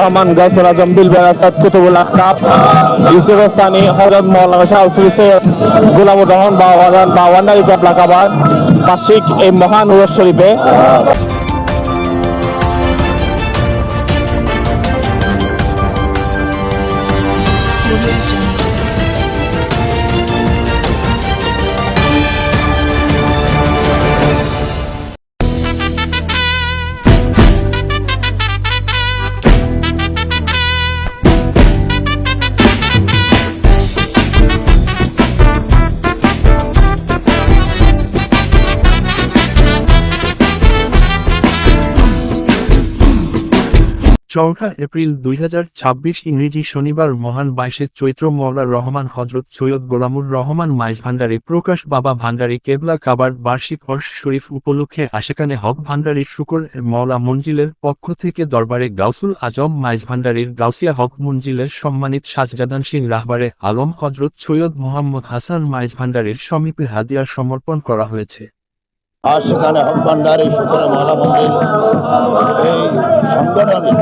রহমান গাউসুল আজম বিলবের আসাদ কুতুবুল আকতাব ইউসুফস্তানি হযরত মাওলানা শাহ শ্রী সৈয়দ গোলামুর রহমান বাওয়ান্দারি কেবলা কাবার বার্ষিক এই মহান উরস শরীফে চৌঠা এপ্রিল 2026 ইংরেজি শনিবার মহান 22 চৈত্র মওলা রহমান হযরত সৈয়দ গোলামুর রহমান মাইজ ভান্ডারী প্রকাশ বাবা ভান্ডারী কেবলা কাবার বার্ষিক ওরস শরীফ উপলক্ষে আশেকানে হক ভান্ডারী শুকর মওলা মঞ্জিলের পক্ষ থেকে দরবারে গাউসুল আজম মাইজ ভান্ডারীর গাউসিয়া হক মঞ্জিলের সম্মানিত সাজজাদান সিং রাহবারে আলম হযরত সৈয়দ মোহাম্মদ হাসান মাইজ ভান্ডারীর সমীপে হাদিয়া সমর্পণ করা হয়েছে। আর সেখানে হক ভান্ডারী শুকর মওলা মঞ্জিল এই সংগঠনের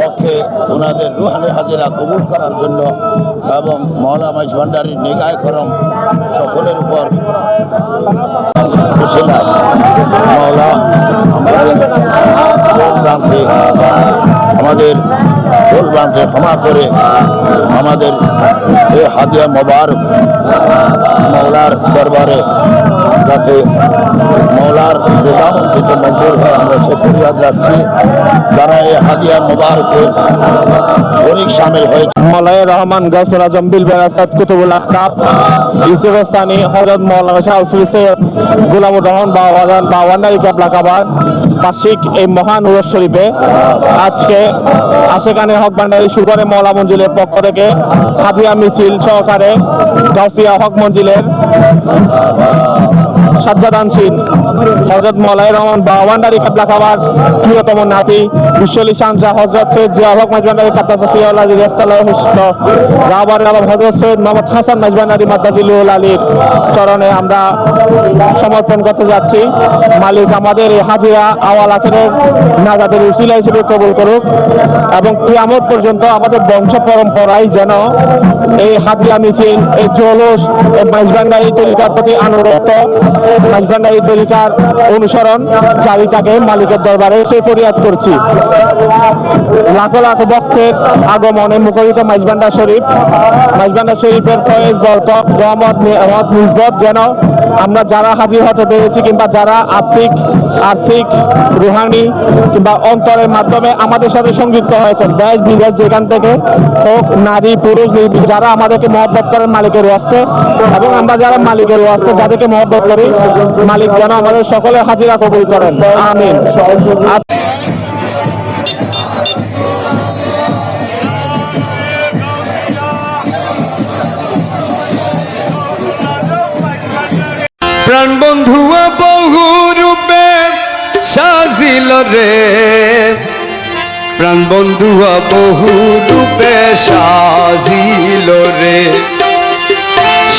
পক্ষে ওনাদের রুহানি হাজিরা কবুল করার জন্য এবং মওলা মাইজ ভান্ডারীর নিগাহ করম সকলের উপর মওলা আমাদের ভুল ভ্রান্তি ক্ষমা করে আমাদের এই হাদিয়া মোবারক মওলার দরবারে যাতে মওলার রেজামন্দিত মকবুল হয় আমরা সে ফরিয়াদ রাখছি। যারা এই হাদিয়া মোবারকে শরীক শামিল হয়েছে মাওলানা রহমান গাউসুল আজম বিলবের আসাদ কুতুবুল আকতাব ইউসুফস্তানি হযরত মাওলানা শাহ শ্রী সৈয়দ গোলামুর রহমান বাওয়ান্দারি কেবলা কাবার বার্ষিক এই মহান উরস শরীফে আজকে আশেকানে হক ভান্ডারী শুকরে মওলা মঞ্জিলের পক্ষ থেকে হাদিয়া মিছিল সহকারে গাউসিয়া হক মঞ্জিলের সাজ্জাদান সিং হযরত মাওলানা রহমান বাওয়ান্দারি কেবলা কাবার প্রিয়তম নাতি বিশ্বলি শাহ হযরত সৈয়দ জিয়া হক মাইজ ভান্ডারী কাদ্দাসাসিয়াল আলী রাস্তালাহ রাহবার আলম হযরত সৈয়দ মোহাম্মদ হাসান মাইজ ভান্ডারী মাদ্দাজিলুল আলীর চরণে আমরা সমর্পণ করতে যাচ্ছি। মালিক আমাদের এই হাজিরা আওয়াল আখিরের নাজাতের উসিলা হিসেবে কবুল করুক এবং কিয়ামত পর্যন্ত আমাদের বংশ পরম্পরায় যেন এই হাদিয়া মিছিল এই জলস মাইজ ভান্ডারী তরিকার প্রতি আনুগত্য মাইজ ভান্ডারী তরিকার অনুসরণ জারি থাকে মালিকের দরবারে সে ফরিয়াদ করছি। লাখো লাখ ভক্তের আগমনে মুখরিত মাইজ ভান্ডার শরীফ শরীফের ফয়েজ বরকত রহমত নিসবত যেন আমরা যারা হাজির হতে পেরেছি কিংবা যারা আর্থিক রুহানি কিংবা অন্তরের মাধ্যমে আমাদের সাথে সংযুক্ত হয়েছেন দেশ বিদেশ যেখান থেকে হোক নারী পুরুষ যারা আমাদেরকে মহব্বত করেন মালিকের ওয়াস্তে এবং আমরা যারা মালিকের ওয়াস্তে যাদেরকে মহব্বত করি মালিক যেন আমাদের সকলে হাজিরা কবুল করেন আমিন। প্রাণ বন্ধুয়া বহু রূপে সাজিল রে, প্রাণ বন্ধুয়া বহু রূপে সাজিল রে,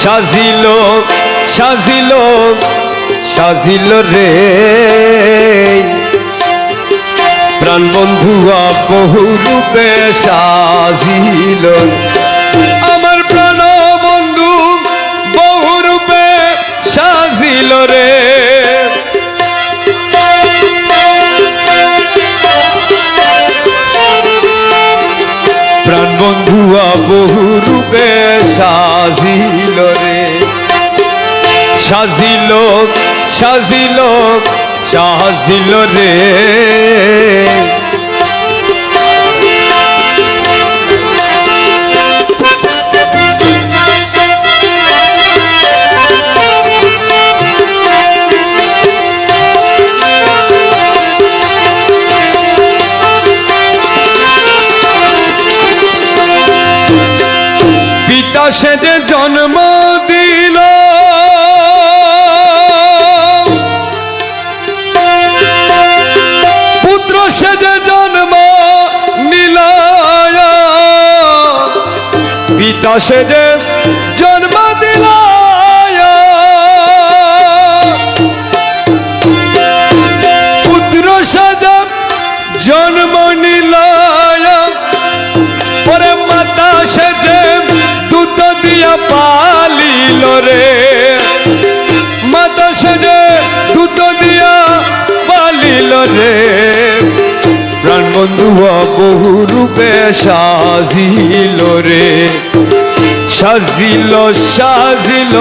সাজিল সাজিল সাজিল রে, প্রাণ বন্ধুয়া বহু রূপে সাজিল, আমার প্রাণ বন্ধু বহু রূপে সাজিল রে, প্রাণ বন্ধুয়া বহু রূপে সাজিল রে, সাজিল সাজিল সাজিল রে, সে যে জন্ম দিল পুত্র সে যে জন্ম নিল, পিতা সে যে জন্ম দিল, পুত্র সে যে জন্ম নিল, রে প্রাণ বন্ধু বহু রূপে সাজিল রে সাজিল সাজিল